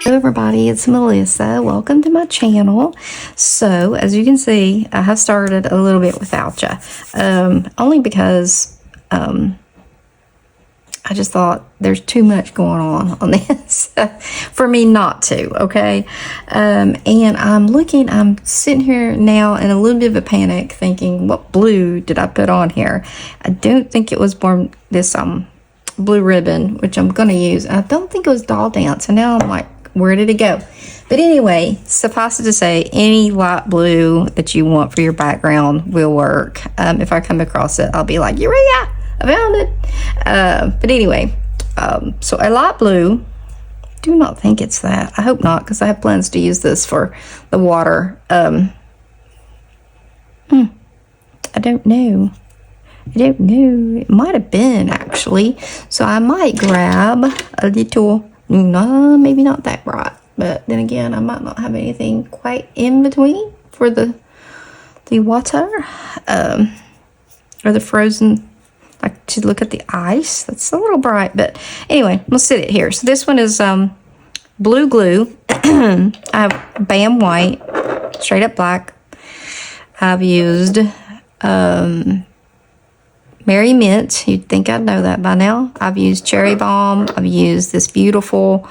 Hello everybody, it's Melissa. Welcome to my channel. So as you can see, I have started a little bit without you. Only because I just thought there's too much going on this for me not to, okay? And I'm sitting here now in a little bit of a panic thinking, what blue did I put on here? I don't think it was this blue ribbon, which I'm going to use. I don't think it was Doll Dance. And now I'm like, where did it go? But anyway, suffice it to say, any light blue that you want for your background will work. If I come across it, I'll be like, Eureka! I found it. But anyway, so a light blue. Do not think it's that. I hope not, because I have plans to use this for the water. I don't know. It might have been, actually. So I might grab a little, no, maybe not that bright. But then again, I might not have anything quite in between for the water. Or the frozen, like to look at the ice. That's a little bright. But anyway, we'll sit it here. So this one is blue glue. I have Bam White, straight up black. I've used Merry Mint. You'd think I'd know that by now. I've used Cherry Bomb. I've used this beautiful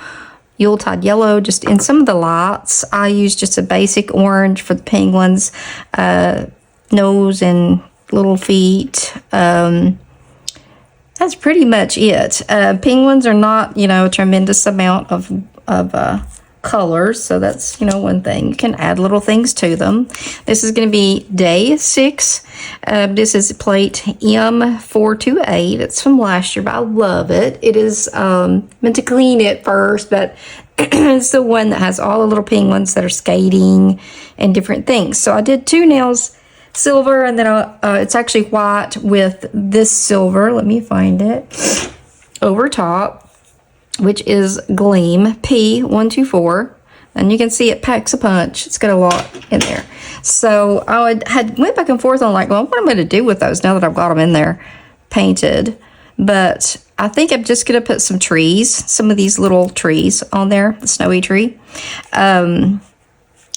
Yuletide Yellow. Just in some of the lights, I used just a basic orange for the penguins' nose and little feet. That's pretty much it. Penguins are not, a tremendous amount of colors, so that's one thing. You can add little things to them. This is going to be day 6. This is plate M428. It's from last year, but I love it. It is meant to clean it first, but it's the one that has all the little penguins that are skating and different things. So I did 2 nails silver, and then it's actually white with this silver. Let me find it over top, which is Gleam P124, and you can see it packs a punch. It's got a lot in there. So I went back and forth on like, well, what am I going to do with those now that I've got them in there painted? But I think I'm just going to put some trees, some of these little trees on there, the snowy tree.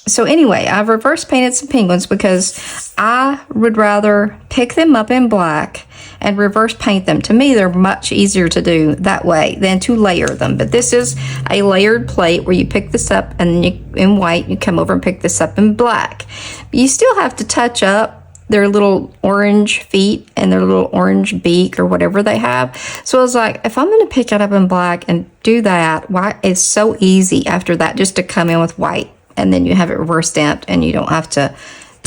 So anyway, I've reverse painted some penguins because I would rather pick them up in black and reverse paint them. To me, they're much easier to do that way than to layer them. But this is a layered plate where you pick this up and in white, you come over and pick this up in black. But you still have to touch up their little orange feet and their little orange beak or whatever they have. So I was like, if I'm going to pick it up in black and do that, why it's so easy after that just to come in with white. And then you have it reverse stamped and you don't have to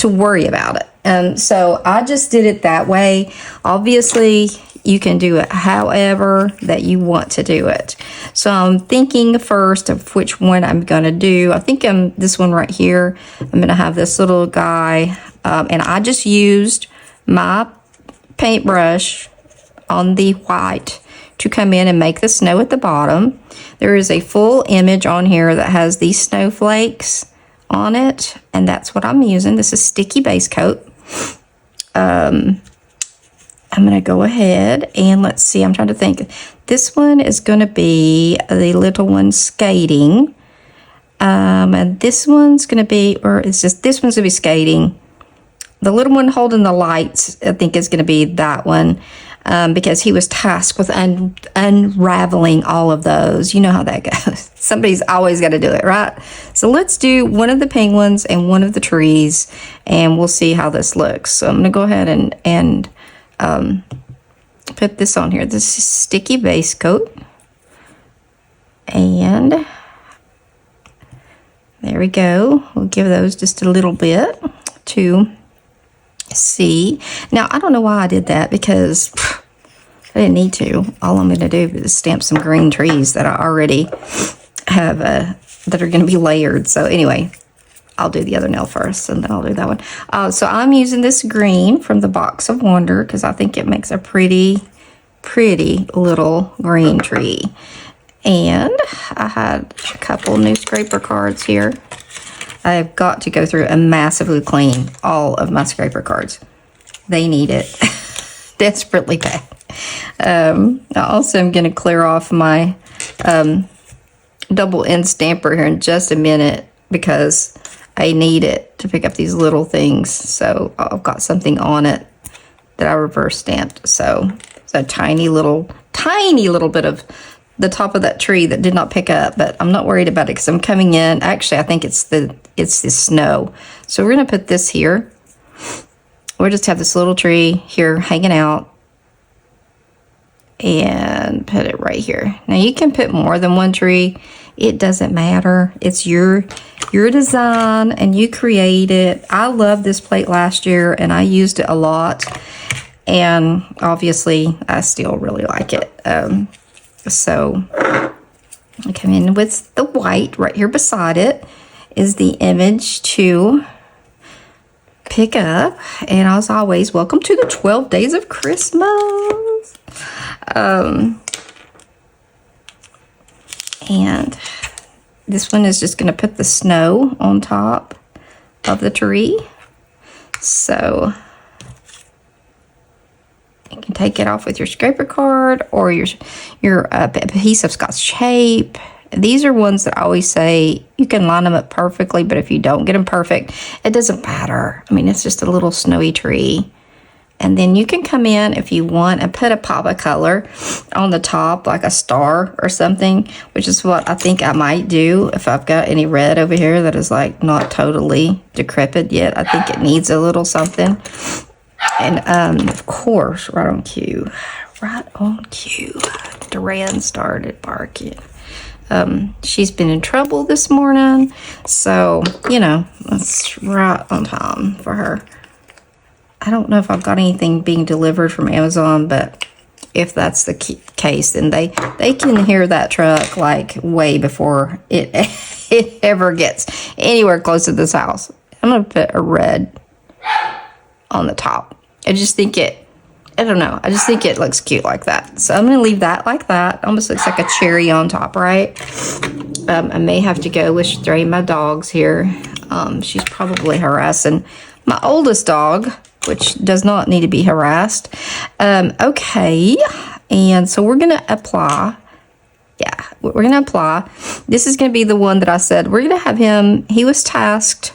worry about it. So I just did it that way. Obviously, you can do it however that you want to do it. So I'm thinking first of which one I'm going to do. I think this one right here. I'm going to have this little guy. And I just used my paintbrush on the white to come in and make the snow at the bottom. There is a full image on here that has these snowflakes on it, and that's what I'm using. This is sticky base coat. I'm going to go ahead and let's see. I'm trying to think. This one is going to be the little one skating. And this one's going to be, this one's going to be skating. The little one holding the lights, I think, is going to be that one. Because he was tasked with unraveling all of those. You know how that goes. Somebody's always got to do it, right? So let's do one of the penguins and one of the trees, and we'll see how this looks. So I'm going to go ahead and put this on here. This is sticky base coat. And there we go. We'll give those just a little bit to see. Now, I don't know why I did that because I didn't need to. All I'm going to do is stamp some green trees that I already have that are going to be layered. So anyway, I'll do the other nail first and then I'll do that one. So I'm using this green from the Box of Wonder because I think it makes a pretty little green tree. And I had a couple new scraper cards here. I've got to go through and massively clean all of my scraper cards. They need it desperately bad. I also am going to clear off my double end stamper here in just a minute because I need it to pick up these little things. So I've got something on it that I reverse stamped. So it's a tiny little bit of the top of that tree that did not pick up, but I'm not worried about it because I'm coming in. Actually, I think it's the snow. So we're gonna put this here. We'll just have this little tree here hanging out and put it right here. Now you can put more than one tree. It doesn't matter. It's your design and you create it. I loved this plate last year and I used it a lot. And obviously I still really like it. So I come in with the white right here beside it is the image to pick up. And as always, welcome to the 12 days of Christmas. And this one is just going to put the snow on top of the tree. So you can take it off with your scraper card or your piece of Scotch tape. These are ones that I always say you can line them up perfectly, but if you don't get them perfect, it doesn't matter. I mean, it's just a little snowy tree. And then you can come in if you want and put a pop of color on the top, like a star or something, which is what I think I might do if I've got any red over here that is like not totally decrepit yet. I think it needs a little something. And of course, right on cue, Duran started barking. She's been in trouble this morning, so, you know, that's right on time for her. I don't know if I've got anything being delivered from Amazon, but if that's the case, then they can hear that truck like way before it ever gets anywhere close to this house. I'm going to put a red on the top. I just think it looks cute like that. So I'm going to leave that like that. Almost looks like a cherry on top, right? I may have to go with Stray, my dog's here. She's probably harassing my oldest dog, which does not need to be harassed. Okay, and so we're going to apply. Yeah, we're going to apply. This is going to be the one that I said we're going to have him. He was tasked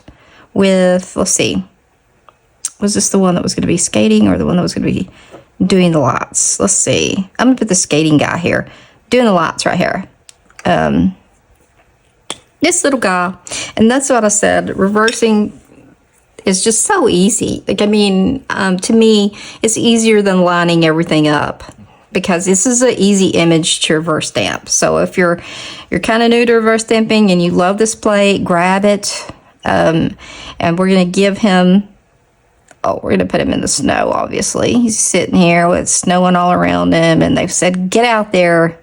with, let's see. Was this the one that was going to be skating or the one that was going to be doing the lights? Let's see. I'm going to put the skating guy here. Doing the lights right here. This little guy. And that's what I said. Reversing is just so easy. Like, I mean, to me, it's easier than lining everything up. Because this is an easy image to reverse stamp. So if you're kind of new to reverse stamping and you love this plate, grab it. And we're going to give him... Oh, we're going to put him in the snow, obviously. He's sitting here with snowing all around him, and they've said, get out there,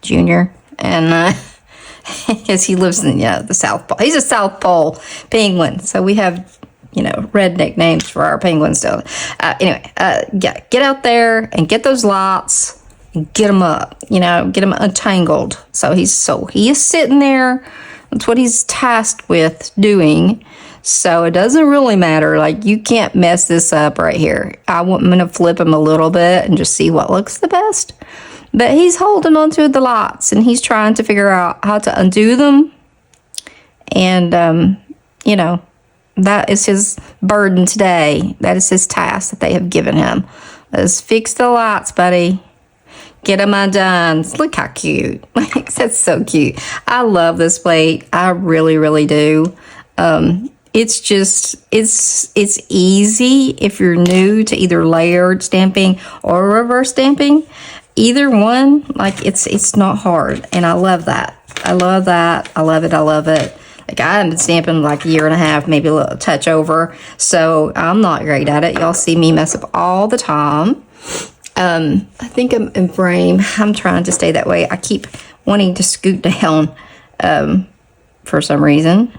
Junior. And because he lives in, the South Pole. He's a South Pole penguin. So we have, redneck names for our penguins. So, get out there and get those lights and get them up, get them untangled. So he is sitting there. That's what he's tasked with doing. So it doesn't really matter. Like, you can't mess this up right here. I'm going to flip him a little bit and just see what looks the best. But he's holding onto the lights and he's trying to figure out how to undo them. And, that is his burden today. That is his task that they have given him. Is fix the lights, buddy. Get them undone. Look how cute. That's so cute. I love this plate. I really, really do. It's just, it's easy if you're new to either layered stamping or reverse stamping. Either one, like, it's not hard. And I love that. I love that. I love it. I love it. Like, I haven't been stamping like a year and a half, maybe a little touch over. So I'm not great at it. Y'all see me mess up all the time. I think I'm in frame. I'm trying to stay that way. I keep wanting to scoot down for some reason.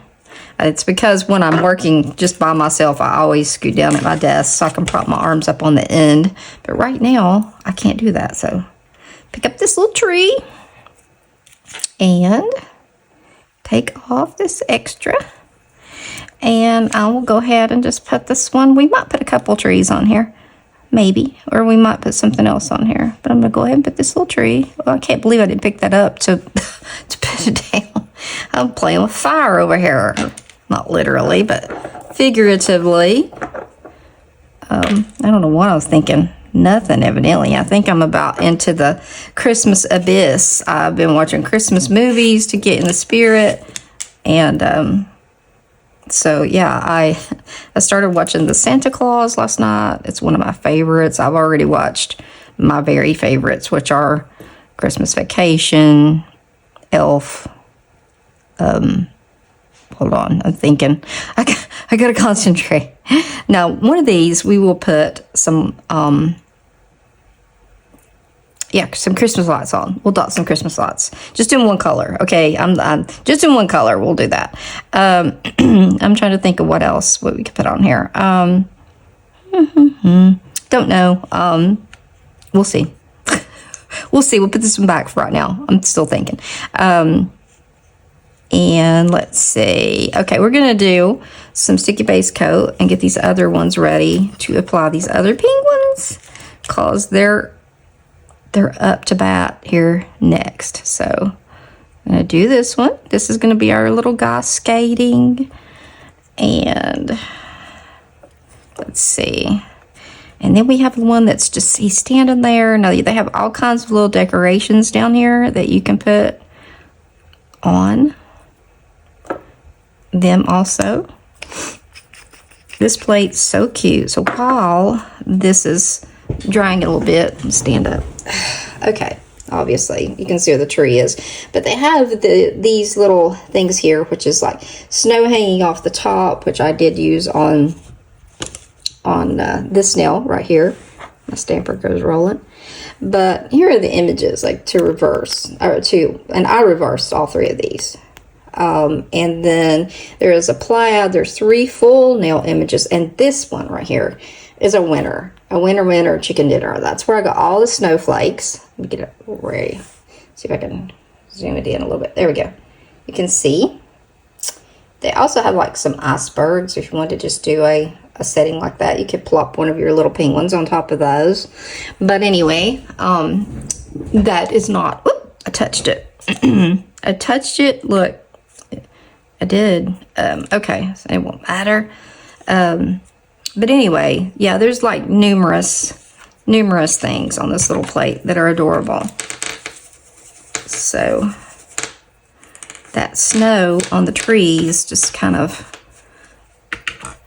It's because when I'm working just by myself, I always scoot down at my desk so I can prop my arms up on the end. But right now, I can't do that. So pick up this little tree and take off this extra. And I will go ahead and just put this one. We might put a couple trees on here. Maybe. Or we might put something else on here. But I'm going to go ahead and put this little tree. Well, I can't believe I didn't pick that up to put it down. I'm playing with fire over here. Not literally, but figuratively. I don't know what I was thinking. Nothing, evidently. I think I'm about into the Christmas abyss. I've been watching Christmas movies to get in the spirit. And so, yeah, I started watching The Santa Claus last night. It's one of my favorites. I've already watched my very favorites, which are Christmas Vacation, Elf. Hold on, I'm thinking. I gotta concentrate. Now, one of these we will put some some Christmas lights on. We'll dot some Christmas lights, just in one color. Okay, I'm just in one color. We'll do that. I'm trying to think of what we could put on here. Don't know. We'll see. We'll see. We'll put this one back for right now. I'm still thinking. And let's see. Okay, we're going to do some sticky base coat and get these other ones ready to apply these other penguins, because they're up to bat here next. So I'm going to do this one. This is going to be our little guy skating. And let's see. And then we have the one that's just, he's standing there. Now, they have all kinds of little decorations down here that you can put on them also. This plate's so cute. So while this is drying a little bit, stand up. Okay, obviously you can see where the tree is, but they have these little things here, which is like snow hanging off the top, which I did use on this nail right here. My stamper goes rolling. But here are the images, like to reverse, and I reversed all three of these. And then there is a plaid. There's 3 full nail images, and this one right here is a winter chicken dinner. That's where I got all the snowflakes. Let me get it ready. See if I can zoom it in a little bit. There we go. You can see. They also have like some icebergs. If you want to just do a setting like that, you could plop one of your little penguins on top of those. But anyway, that is not. Whoop, I touched it. I touched it. Look. I did. Okay, so it won't matter. But anyway, yeah, there's like numerous things on this little plate that are adorable. So that snow on the trees just kind of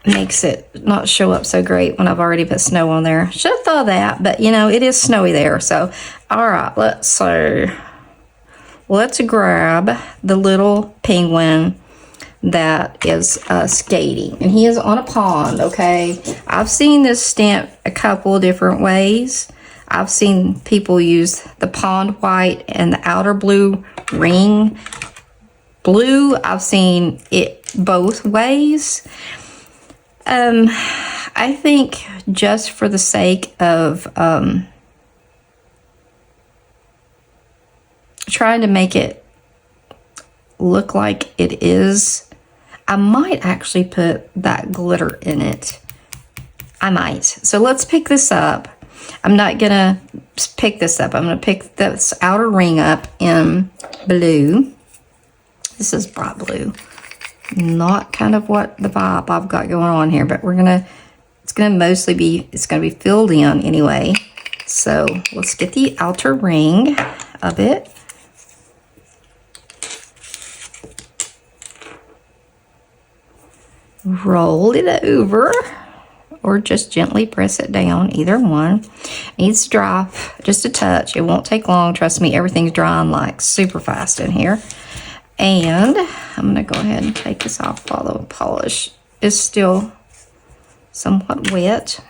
makes it not show up so great when I've already put snow on there. Should have thought of that, but it is snowy there. So, all right, let's grab the little penguin that is skating, and he is on a pond. Okay, I've seen this stamped a couple of different ways. I've seen people use the pond white and the outer blue ring blue. I've seen it both ways. I think just for the sake of trying to make it look like it is, I might actually put that glitter in it. I might. So let's pick this up. I'm not gonna pick this up. I'm gonna pick this outer ring up in blue. This is bright blue. Not kind of what the vibe I've got going on here, but it's gonna be filled in anyway. So let's get the outer ring of it. Roll it over, or just gently press it down, either one. It needs to dry just a touch. It won't take long, trust me. Everything's drying like super fast in here. And I'm gonna go ahead and take this off while the polish is still somewhat wet.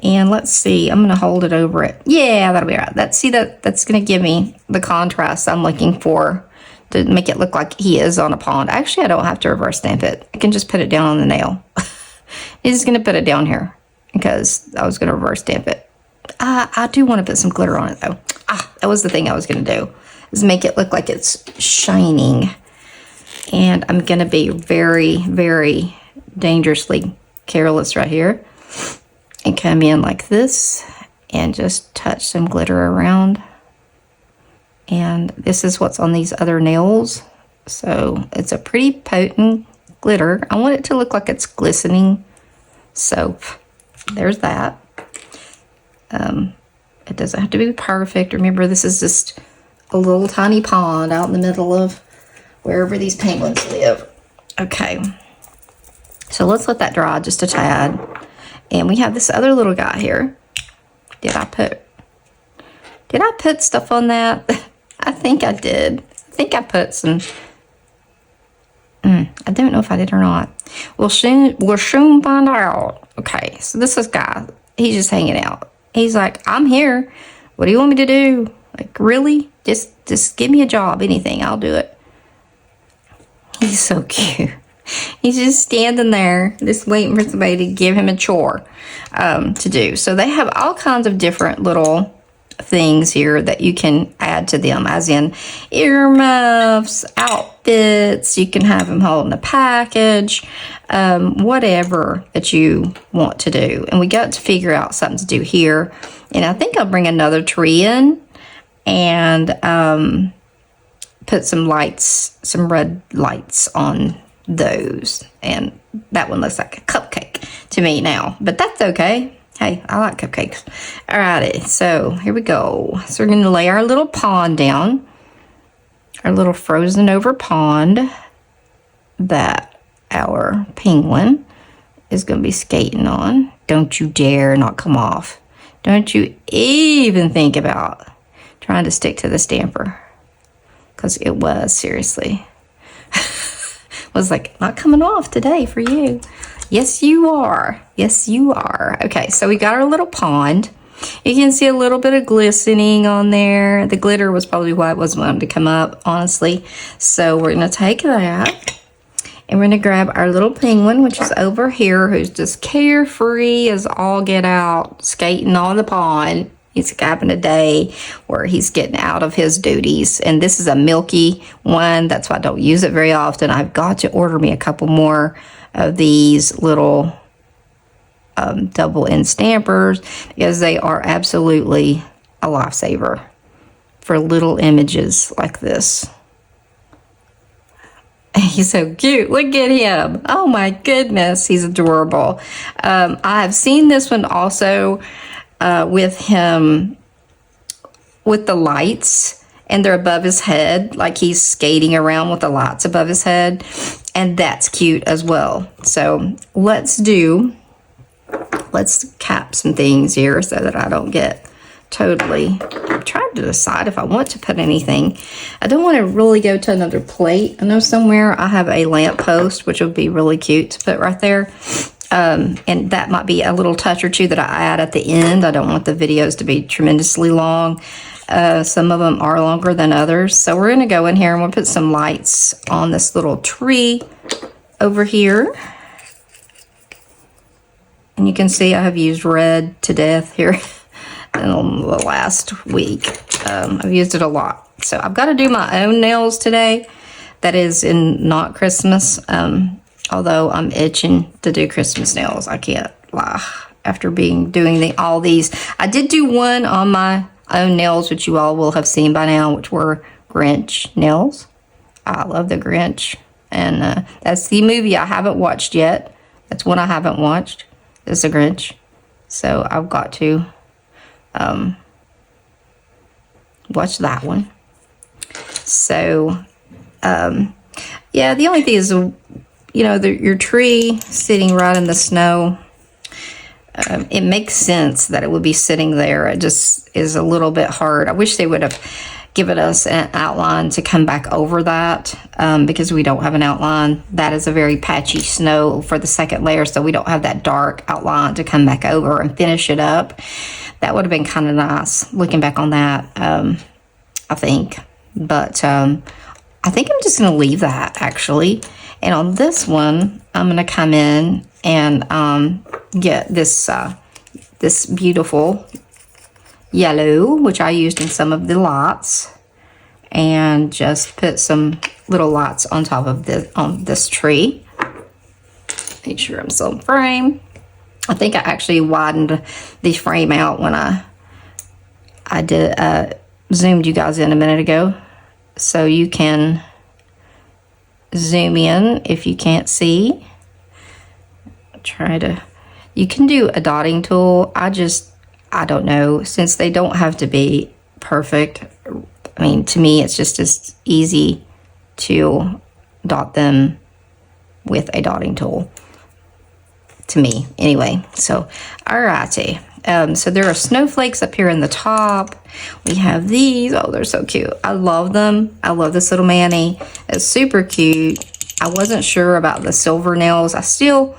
And let's see, I'm gonna hold it over it. Yeah, that'll be right. That's gonna give me the contrast I'm looking for, to make it look like he is on a pond. Actually, I don't have to reverse stamp it. I can just put it down on the nail. I'm just going to put it down here because I was going to reverse stamp it. I do want to put some glitter on it, though. That was the thing I was going to do, is make it look like it's shining. And I'm going to be very, very dangerously careless right here and come in like this and just touch some glitter around. And this is what's on these other nails. So it's a pretty potent glitter. I want it to look like it's glistening. So there's that. It doesn't have to be perfect. Remember, this is just a little tiny pond out in the middle of wherever these penguins live. Okay. So let's let that dry just a tad. And we have this other little guy here. Did I put stuff on that? I think I did. I think I put some. I don't know if I did or not. We'll soon find out. Okay, so this is guy. He's just hanging out. He's like, I'm here. What do you want me to do? Like, really? Just give me a job, anything. I'll do it. He's so cute. He's just standing there, just waiting for somebody to give him a chore to do. So they have all kinds of different little things here that you can add to them, as in earmuffs, outfits. You can have them holding a package, whatever that you want to do. And we got to figure out something to do here. And I think I'll bring another tree in and put some lights, some red lights on those. And that one looks like a cupcake to me now, but that's okay. Hey, I like cupcakes. Alrighty, so here we go. So we're going to lay our little pond down, our little frozen over pond that our penguin is going to be skating on. Don't you dare not come off. Don't you even think about trying to stick to the stamper, because it was, seriously. Was like, not coming off today for you. Yes, you are. Yes, you are. Okay, so we got our little pond. You can see a little bit of glistening on there. The glitter was probably why it wasn't wanting to come up, honestly. So we're going to take that, and we're going to grab our little penguin, which is over here, who's just carefree as all get out, skating on the pond. He's having a day where he's getting out of his duties. And this is a milky one. That's why I don't use it very often. I've got to order me a couple more of these little double end stampers, because they are absolutely a lifesaver for little images like this. He's so cute. Look at him. Oh my goodness. He's adorable. I have seen this one also with him with the lights, and they're above his head, like he's skating around with the lights above his head, and that's cute as well. So let's cap some things here so that I don't get totally. I'm trying to decide if I want to put anything. I don't want to really go to another plate. I know somewhere I have a lamp post, which would be really cute to put right there. And that might be a little touch or two that I add at the end. I don't want the videos to be tremendously long. Some of them are longer than others. So we're going to go in here and we'll put some lights on this little tree over here. And you can see I have used red to death here in the last week. I've used it a lot. So I've got to do my own nails today. That is in not Christmas. Although I'm itching to do Christmas nails. I can't lie. After doing all these. I did do one on my own nails, which you all will have seen by now, which were Grinch nails. I love the Grinch. And that's the movie I haven't watched yet. That's one I haven't watched. It's the Grinch. So I've got to watch that one. So, yeah, the only thing is, you know, your tree sitting right in the snow, it makes sense that it would be sitting there. It just is a little bit hard. I wish they would have given us an outline to come back over that, because we don't have an outline. That is a very patchy snow for the second layer, so we don't have that dark outline to come back over and finish it up. That would have been kind of nice, looking back on that, I think. But I think I'm just going to leave that, actually. And on this one, I'm going to come in and get this this beautiful yellow, which I used in some of the lights, and just put some little lights on top of this tree. Make sure I'm still in frame. I think I actually widened the frame out when I did zoomed you guys in a minute ago, so you can zoom in if you can't see. You can do a dotting tool. I don't know, since they don't have to be perfect. I mean, to me, it's just as easy to dot them with a dotting tool. To me, anyway. So, alrighty. So there are snowflakes up here in the top. We have these. Oh, they're so cute. I love them. I love this little Manny. It's super cute. I wasn't sure about the silver nails. I still,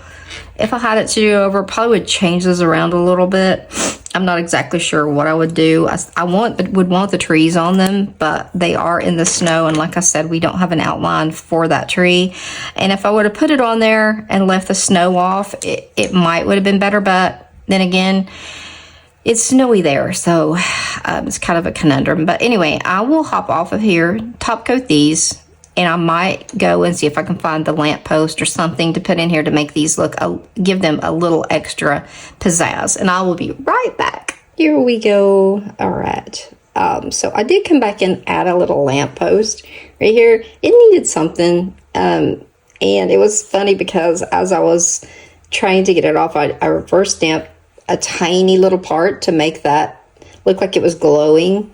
if I had it to do over, probably would change those around a little bit. I'm not exactly sure what I would do. I would want the trees on them, but they are in the snow. And like I said, we don't have an outline for that tree. And if I would have put it on there and left the snow off, it might would have been better. But then again, it's snowy there. So it's kind of a conundrum. But anyway, I will hop off of here, top coat these. And I might go and see if I can find the lamppost or something to put in here to make these look, give them a little extra pizzazz. And I will be right back. Here we go. All right. So I did come back and add a little lamppost right here. It needed something. And it was funny because as I was trying to get it off, I reverse stamped a tiny little part to make that look like it was glowing.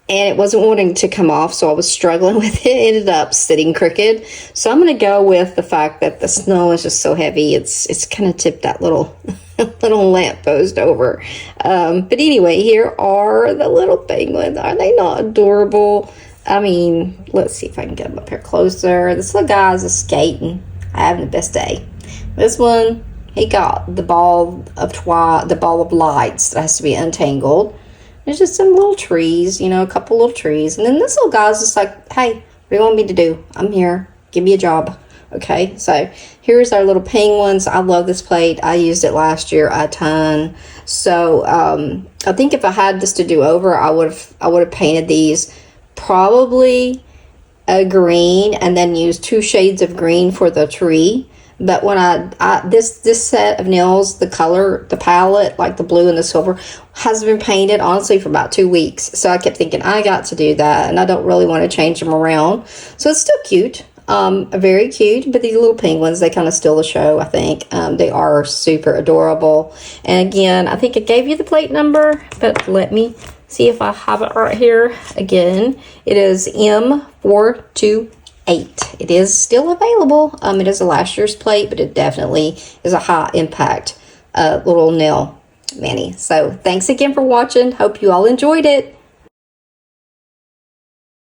And it wasn't wanting to come off, so I was struggling with it. It ended up sitting crooked. So I'm going to go with the fact that the snow is just so heavy. It's kind of tipped that little little lamppost over. But anyway, here are the little penguins. Are they not adorable? I mean, let's see if I can get them up here closer. This little guy's is skating, having the best day. This one, he got the ball of lights that has to be untangled. There's just some little trees, a couple little trees. And then this little guy's just like, hey, what do you want me to do? I'm here. Give me a job. Okay, so here's our little penguins. I love this plate. I used it last year a ton. So I think if I had this to do over, I would have painted these probably a green and then used 2 shades of green for the tree. But when this set of nails, the color, the palette, like the blue and the silver, has been painted, honestly, for about 2 weeks. So I kept thinking, I got to do that, and I don't really want to change them around. So it's still cute, very cute. But these little penguins, they kind of steal the show, I think. They are super adorable. And again, I think I gave you the plate number, but let me see if I have it right here. Again, it is M428. It is still available. It is a last year's plate, but it definitely is a high impact little nail Manny. So thanks again for watching. Hope you all enjoyed it.